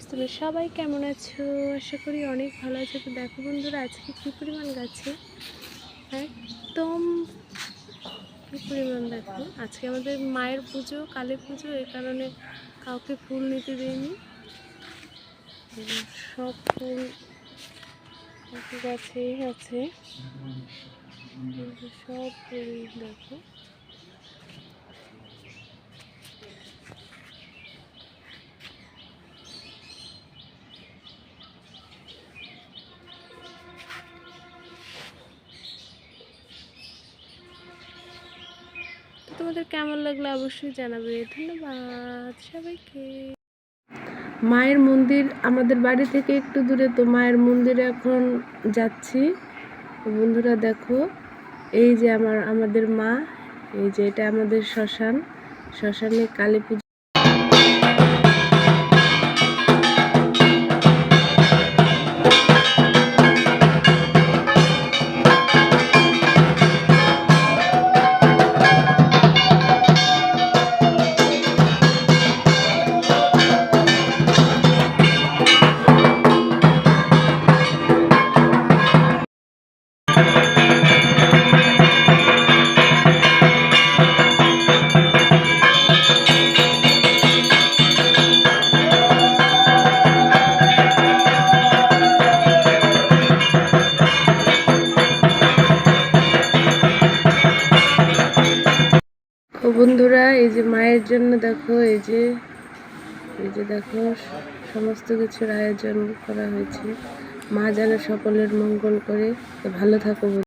Guys, তুমি সবাই কেমন আছো? আশা করি অনেক ভালো আছো। তো দেখো বন্ধুরা, আজকে কী পরিমাণ গাছে একদম কী পরিমাণ দেখো। আজকে আমাদের মায়ের পুজো, কালী পুজো, এই কারণে কাউকে ফুল নিতে দেয়নি। সব ফুল গাছেই আছে, সব ফুল দেখো। তোমাদের কেমন লাগলো অবশ্যই জানাবে। ধন্যবাদ সবাইকে। মায়ের মন্দির আমাদের বাড়ি থেকে একটু দূরে, তো মায়ের মন্দিরে এখন যাচ্ছি। বন্ধুরা দেখো, এই যে আমাদের মা, এই যে এটা আমাদের শ্মশানে কালী পুজো। ও বন্ধুরা, এই যে মায়ের জন্য দেখো, এই যে দেখো সমস্ত কিছুর আয়োজন করা হয়েছে। মা যেন সকলের মঙ্গল করে। ভালো থাকো।